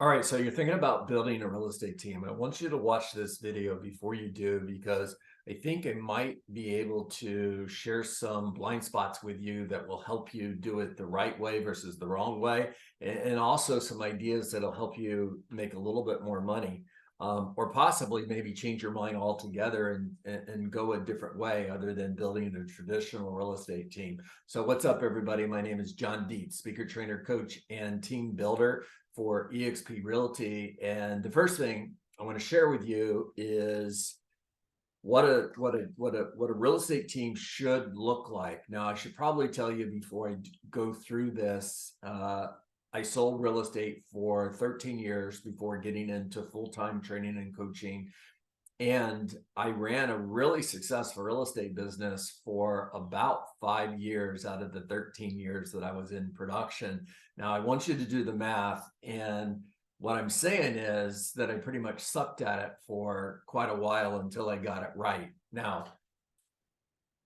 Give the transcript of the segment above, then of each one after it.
All right, so you're thinking about building a real estate team. I want you to watch this video before you do, because I think it might be able to share some blind spots with you that will help you do it the right way versus the wrong way, and also some ideas that'll help you make a little bit more money, or possibly maybe change your mind altogether and go a different way other than building a traditional real estate team. So what's up, everybody? My name is John Dietz, speaker, trainer, coach, and team builder for eXp Realty. And the first thing I want to share with you is what a real estate team should look like. Now, I should probably tell you before I go through this, I sold real estate for 13 years before getting into full-time training and coaching. And I ran a really successful real estate business for about 5 years out of the 13 years that I was in production. Now, I want you to do the math. And what I'm saying is that I pretty much sucked at it for quite a while until I got it right. Now,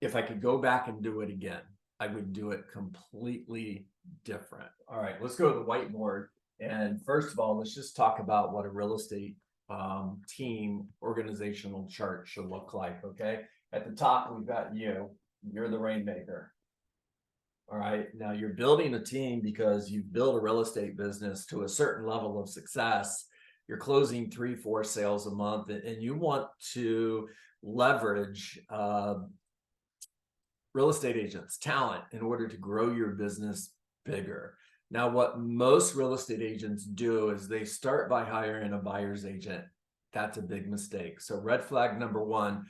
if I could go back and do it again, I would do it completely different. All right, let's go to the whiteboard. And first of all, let's just talk about what a real estate team organizational chart should look like. Okay, at the top we've got you're the Rainmaker. All right, now you're building a team because you build a real estate business to a certain level of success. You're closing 3-4 sales a month, and you want to leverage real estate agents, talent, in order to grow your business bigger. Now, what most real estate agents do is they start by hiring a buyer's agent. That's a big mistake. So red flag number one,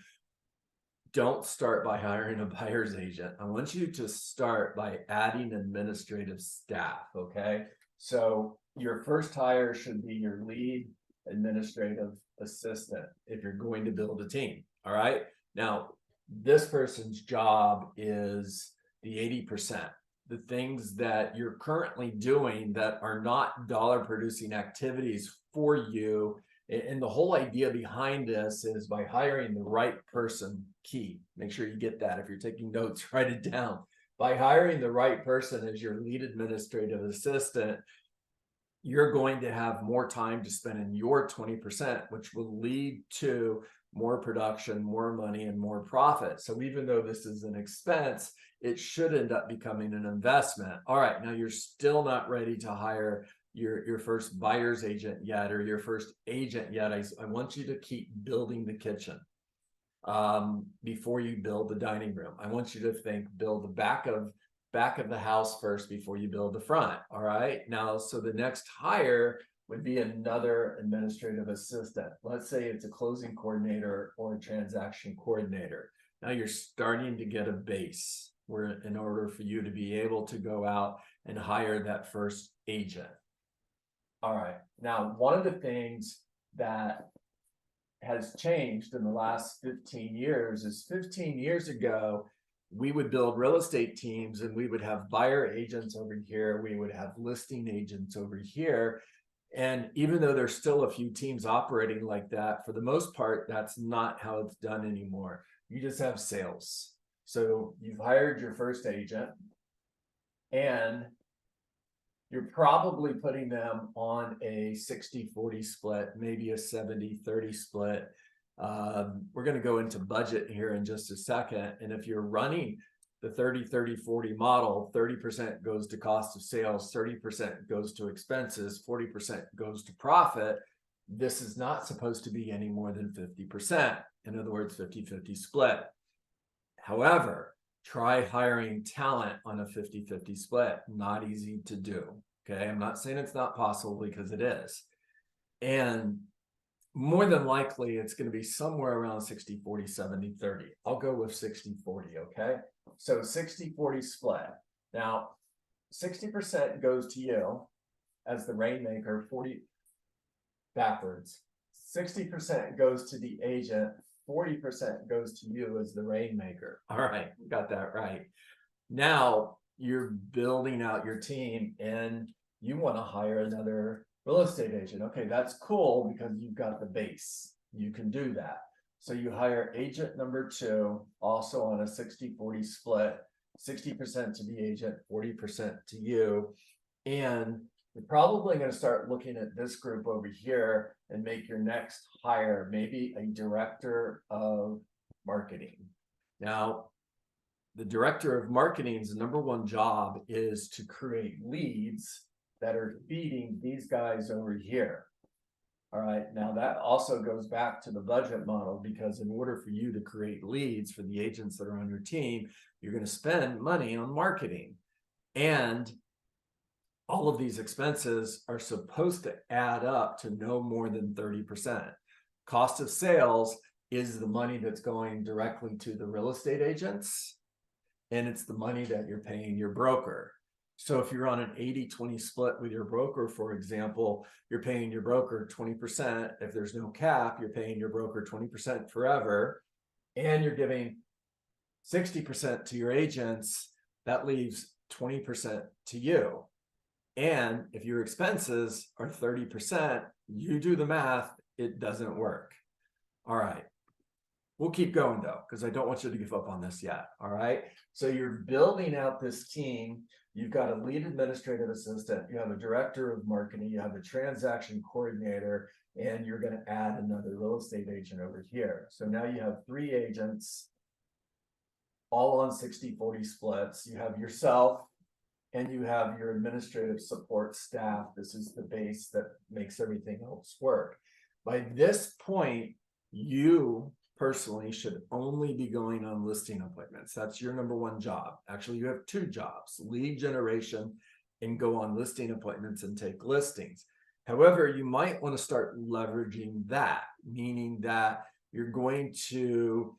don't start by hiring a buyer's agent. I want you to start by adding administrative staff, okay? So your first hire should be your lead administrative assistant if you're going to build a team, all right? Now, this person's job is the 80%. The things that you're currently doing that are not dollar producing activities for you. And the whole idea behind this is by hiring the right person, key. Make sure you get that. If you're taking notes, write it down. By hiring the right person as your lead administrative assistant, you're going to have more time to spend in your 20%, which will lead to more production, more money, and more profit. So even though this is an expense, it should end up becoming an investment. All right, now you're still not ready to hire your first buyer's agent yet, or your first agent yet. I want you to keep building the kitchen before you build the dining room. I want you to build the back of the house first before you build the front. All right, now, so the next hire would be another administrative assistant. Let's say it's a closing coordinator or a transaction coordinator. Now you're starting to get a base where, in order for you to be able to go out and hire that first agent. All right, now one of the things that has changed in the last 15 years is 15 years ago, we would build real estate teams and we would have buyer agents over here. We would have listing agents over here. And even though there's still a few teams operating like that, for the most part, that's not how it's done anymore. You just have sales. So you've hired your first agent and you're probably putting them on a 60-40 split, maybe a 70-30 split. We're going to go into budget here in just a second. And if you're running the 30-30-40 model, 30% goes to cost of sales, 30% goes to expenses, 40% goes to profit. This is not supposed to be any more than 50%. In other words, 50-50 split. However, try hiring talent on a 50-50 split. Not easy to do. Okay, I'm not saying it's not possible, because it is. And more than likely, it's going to be somewhere around 60-40, 70-30. I'll go with 60-40, okay? So 60-40 split. Now, 60% goes to you as the Rainmaker, 40 backwards. 60% goes to the agent, 40% goes to you as the Rainmaker. All right, got that right. Now you're building out your team and you want to hire another real estate agent. Okay, that's cool because you've got the base. You can do that. So you hire agent number 2, also on a 60-40 split, 60% to the agent, 40% to you. And you're probably going to start looking at this group over here and make your next hire maybe a director of marketing. Now, the director of marketing's number one job is to create leads that are feeding these guys over here. All right, now that also goes back to the budget model, because in order for you to create leads for the agents that are on your team, you're going to spend money on marketing. And all of these expenses are supposed to add up to no more than 30%. Cost of sales is the money that's going directly to the real estate agents, and it's the money that you're paying your broker. So if you're on an 80-20 split with your broker, for example, you're paying your broker 20%. If there's no cap, you're paying your broker 20% forever, and you're giving 60% to your agents. That leaves 20% to you. And if your expenses are 30%, you do the math, it doesn't work. All right. We'll keep going though, because I don't want you to give up on this yet. All right. So you're building out this team. You've got a lead administrative assistant. You have a director of marketing. You have a transaction coordinator, and you're going to add another real estate agent over here. So now you have 3 agents, all on 60-40 splits. You have yourself, and you have your administrative support staff. This is the base that makes everything else work. By this point, you personally should only be going on listing appointments. That's your number one job. Actually, you have 2 jobs: lead generation and go on listing appointments and take listings. However, you might want to start leveraging that, meaning that you're going to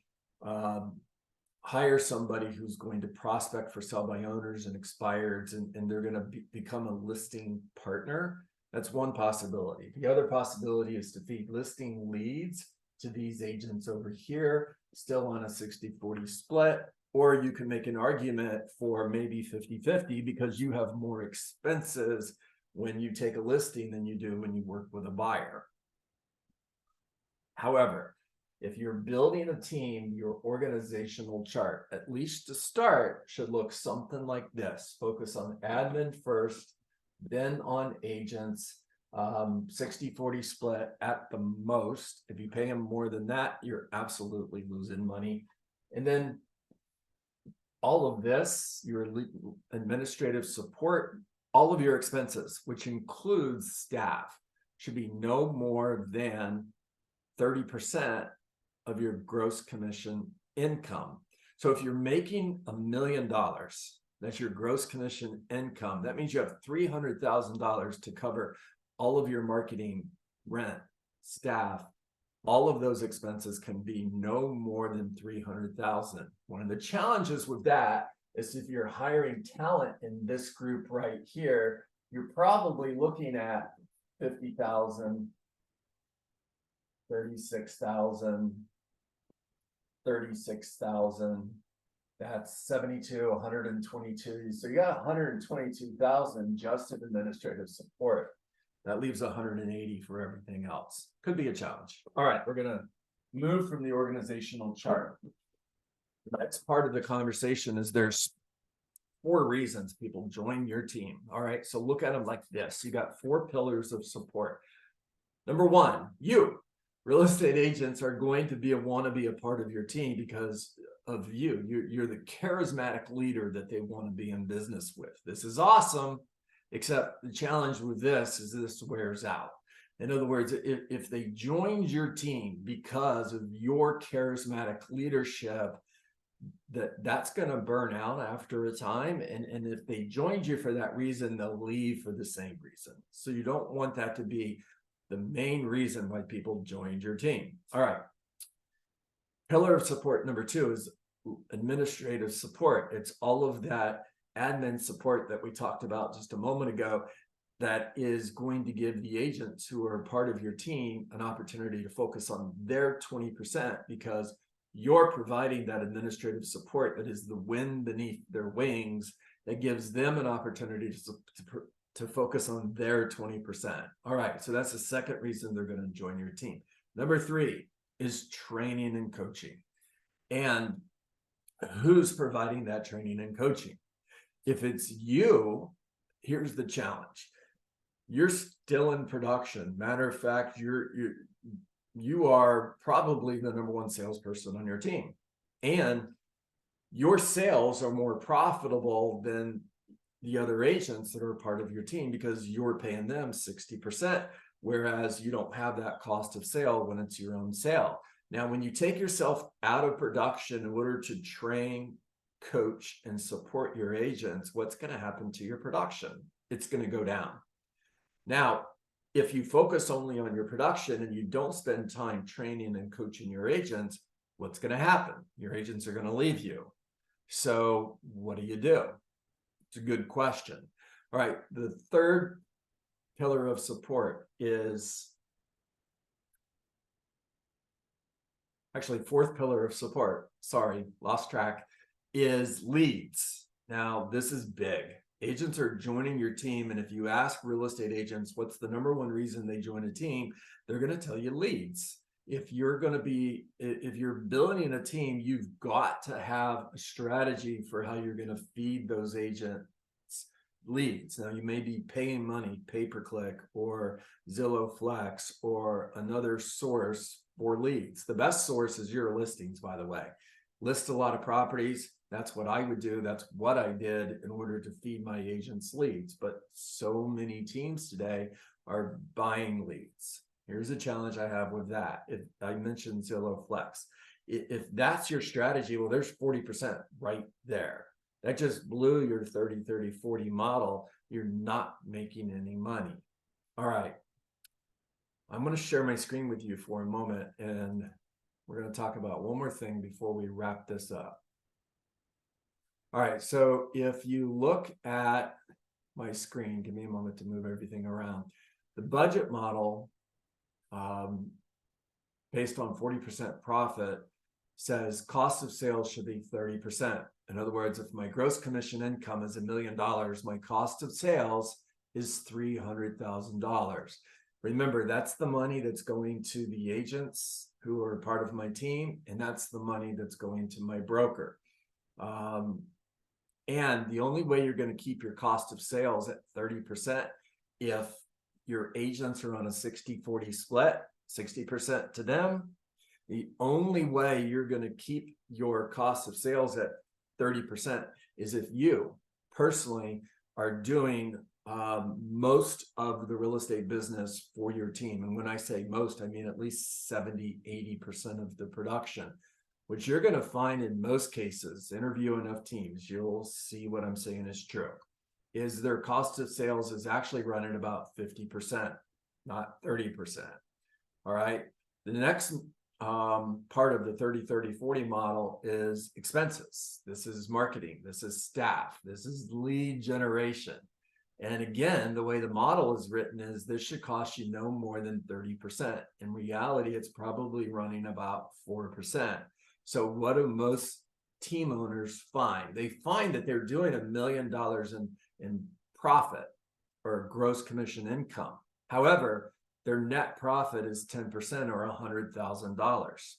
hire somebody who's going to prospect for sell by owners and expireds, and they're going to become a listing partner. That's one possibility. The other possibility is to feed listing leads to these agents over here, still on a 60-40 split, or you can make an argument for maybe 50-50 because you have more expenses when you take a listing than you do when you work with a buyer. However, if you're building a team, your organizational chart, at least to start, should look something like this. Focus on admin first, then on agents, 60-40 split at the most. If you pay them more than that, you're absolutely losing money. And then all of this, your administrative support, all of your expenses, which includes staff, should be no more than 30% of your gross commission income. So if you're making $1 million, that's your gross commission income. That means you have $300,000 to cover all of your marketing, rent, staff. All of those expenses can be no more than $300,000. One of the challenges with that is if you're hiring talent in this group right here, you're probably looking at 50,000, 36,000, 36,000. That's 72, 122. So you got 122,000 just in administrative support. That leaves 180 for everything else. Could be a challenge. All right, we're gonna move from the organizational chart. The next part of the conversation is there's 4 reasons people join your team. All right, so look at them like this. You got 4 pillars of support. Number 1, you. Real estate agents are going to want to be a part of your team because of you. You're the charismatic leader that they want to be in business with. This is awesome, except the challenge with this is this wears out. In other words, if they joined your team because of your charismatic leadership, that's going to burn out after a time. And if they joined you for that reason, they'll leave for the same reason. So you don't want that to be the main reason why people joined your team. All right. Pillar of support number 2 is administrative support. It's all of that admin support that we talked about just a moment ago that is going to give the agents who are part of your team an opportunity to focus on their 20% because you're providing that administrative support that is the wind beneath their wings that gives them an opportunity to focus on their 20%. All right, so that's the second reason they're going to join your team. Number 3 is training and coaching. And who's providing that training and coaching? If it's you, here's the challenge. you're still in production. Matter of fact, you are probably the number one salesperson on your team, and your sales are more profitable than the other agents that are part of your team because you're paying them 60%, whereas you don't have that cost of sale when it's your own sale. Now, when you take yourself out of production in order to train, coach, and support your agents, what's going to happen to your production? It's going to go down. Now, if you focus only on your production and you don't spend time training and coaching your agents, what's going to happen? Your agents are going to leave you. So what do you do? It's a good question. All right, the third pillar of support is, actually fourth pillar of support, sorry, lost track, is leads. Now, this is big. Agents are joining your team, and if you ask real estate agents what's the number one reason they join a team, they're going to tell you leads. If you're building a team, you've got to have a strategy for how you're going to feed those agents leads. Now, you may be paying money, pay-per-click or Zillow Flex or another source for leads. The best source is your listings, by the way. List a lot of properties. That's what I would do. That's what I did in order to feed my agents leads. But so many teams today are buying leads. Here's a challenge I have with that. If I mentioned Zillow Flex, if that's your strategy, well, there's 40% right there. That just blew your 30, 30, 40 model. You're not making any money. All right. I'm going to share my screen with you for a moment, and we're going to talk about one more thing before we wrap this up. All right. So if you look at my screen, give me a moment to move everything around. The budget model, based on 40% profit, says cost of sales should be 30%. In other words, if my gross commission income is $1 million, my cost of sales is $300,000. Remember, that's the money that's going to the agents who are part of my team, and that's the money that's going to my broker. And the only way you're going to keep your cost of sales at 30% if your agents are on a 60-40 split, 60% to them. The only way you're going to keep your cost of sales at 30% is if you personally are doing most of the real estate business for your team. And when I say most, I mean at least 70, 80% of the production. What you're going to find in most cases, interview enough teams, you'll see what I'm saying is true, is their cost of sales is actually running about 50%, not 30%. All right. The next part of the 30-30-40 model is expenses. This is marketing. This is staff. This is lead generation. And again, the way the model is written is this should cost you no more than 30%. In reality, it's probably running about 4%. So what do most team owners find? They find that they're doing $1 million in profit or gross commission income. However, their net profit is 10% or $100,000.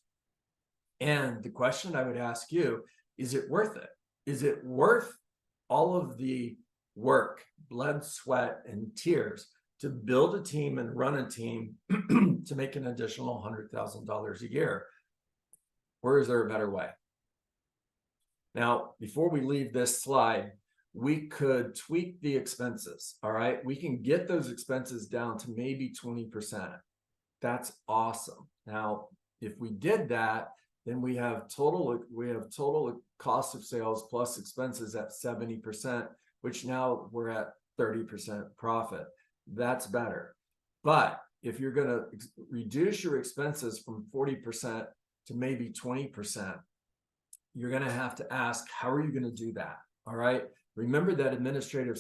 And the question I would ask you, is it worth it? Is it worth all of the work, blood, sweat, and tears to build a team and run a team to make an additional $100,000 a year? Or is there a better way? Now, before we leave this slide, we could tweak the expenses. All right. We can get those expenses down to maybe 20%. That's awesome. Now, if we did that, then we have total cost of sales plus expenses at 70%, which now we're at 30% profit. That's better. But if you're going to reduce your expenses from 40% to maybe 20%, you're going to have to ask, how are you going to do that? All right. Remember that administrative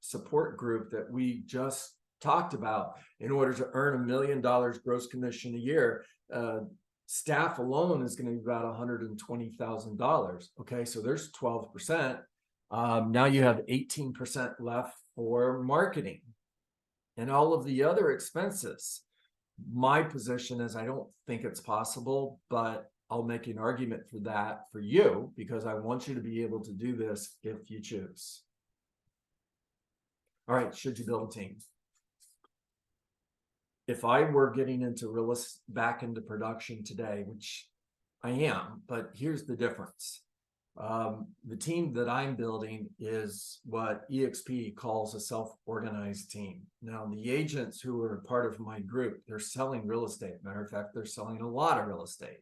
support group that we just talked about. In order to earn $1 million gross commission a year, staff alone is going to be about $120,000. Okay, so there's 12%. Now you have 18% left for marketing and all of the other expenses. My position is I don't think it's possible, but I'll make an argument for that for you because I want you to be able to do this if you choose. All right, should you build a team? if I were getting into back into production today, which I am, but here's the difference. The team that I'm building is what EXP calls a self-organized team. Now, the agents who are part of my group, they're selling real estate. Matter of fact, they're selling a lot of real estate.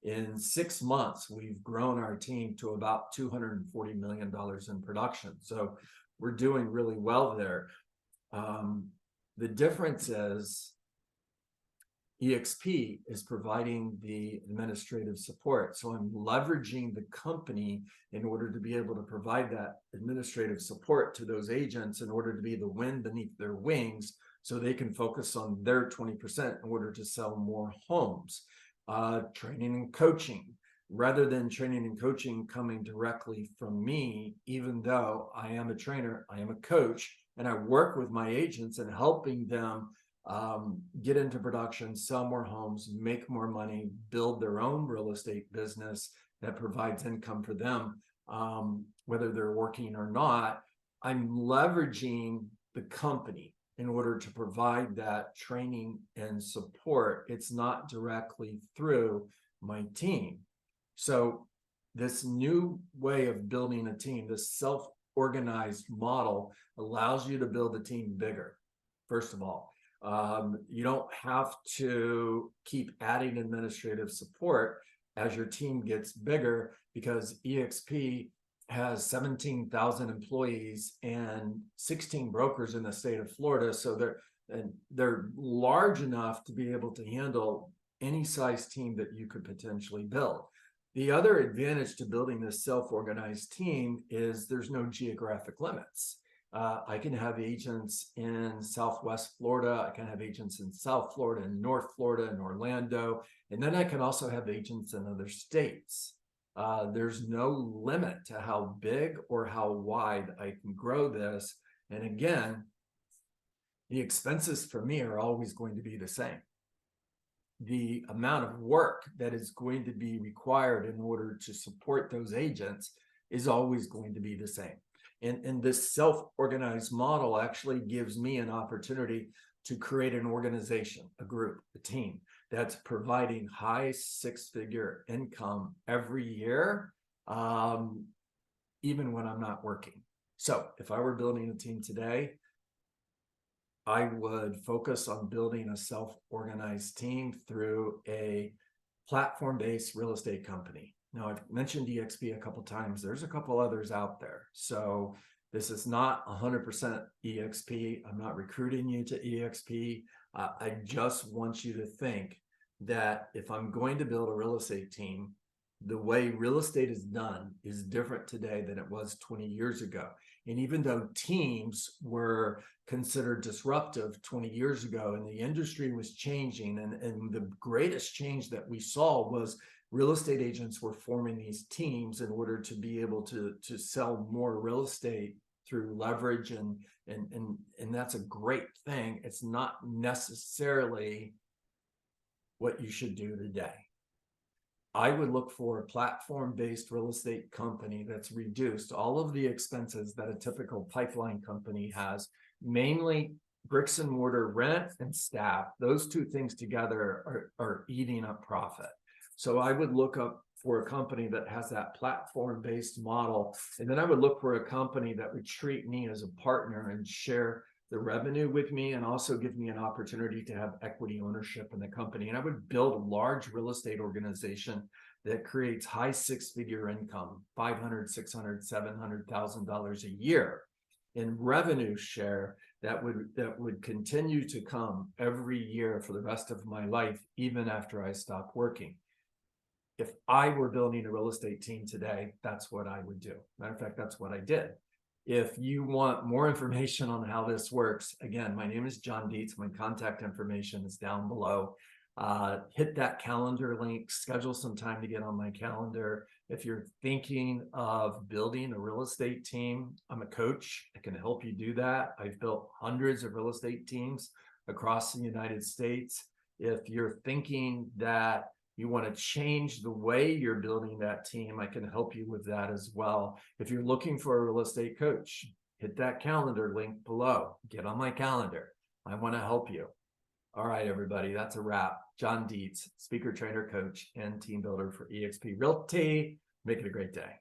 In 6 months, we've grown our team to about $240 million in production. So we're doing really well there. The difference is EXP is providing the administrative support. So I'm leveraging the company in order to be able to provide that administrative support to those agents in order to be the wind beneath their wings so they can focus on their 20% in order to sell more homes. Training and coaching, rather than training and coaching coming directly from me, even though I am a trainer, I am a coach, and I work with my agents and helping them get into production, sell more homes, make more money, build their own real estate business that provides income for them, whether they're working or not. I'm leveraging the company in order to provide that training and support. It's not directly through my team. So this new way of building a team, this self-organized model, allows you to build a team bigger. First of all, you don't have to keep adding administrative support as your team gets bigger, because EXP has 17,000 employees and 16 brokers in the state of Florida. So they're large enough to be able to handle any size team that you could potentially build. The other advantage to building this self-organized team is there's no geographic limits. I can have agents in Southwest Florida. I can have agents in South Florida and North Florida and Orlando. And then I can also have agents in other states. There's no limit to how big or how wide I can grow this. And again, the expenses for me are always going to be the same. The amount of work that is going to be required in order to support those agents is always going to be the same. And this self-organized model actually gives me an opportunity to create an organization, a group, a team that's providing high six-figure income every year, even when I'm not working. So if I were building a team today, I would focus on building a self-organized team through a platform-based real estate company. Now, I've mentioned EXP a couple times. There's a couple others out there. So this is not 100% EXP. I'm not recruiting you to EXP. I just want you to think that if I'm going to build a real estate team, the way real estate is done is different today than it was 20 years ago. And even though teams were considered disruptive 20 years ago and the industry was changing, and the greatest change that we saw was real estate agents were forming these teams in order to be able to sell more real estate through leverage, and that's a great thing. It's not necessarily what you should do today. I would look for a platform-based real estate company that's reduced all of the expenses that a typical pipeline company has, mainly bricks and mortar rent and staff. Those two things together are eating up profit. So I would look up for a company that has that platform-based model. And then I would look for a company that would treat me as a partner and share the revenue with me, and also give me an opportunity to have equity ownership in the company. And I would build a large real estate organization that creates high six-figure income, $500,000, $600,000, $700,000 a year in revenue share that would continue to come every year for the rest of my life, even after I stop working. If I were building a real estate team today, that's what I would do. Matter of fact, that's what I did. If you want more information on how this works, again, my name is John Dietz. My contact information is down below. Hit that calendar link, schedule some time to get on my calendar. If you're thinking of building a real estate team, I'm a coach. I can help you do that. I've built hundreds of real estate teams across the United States. If you're thinking that you want to change the way you're building that team, I can help you with that as well. If you're looking for a real estate coach, hit that calendar link below. Get on my calendar. I want to help you. All right, everybody, that's a wrap. John Dietz, speaker, trainer, coach, and team builder for eXp Realty. Make it a great day.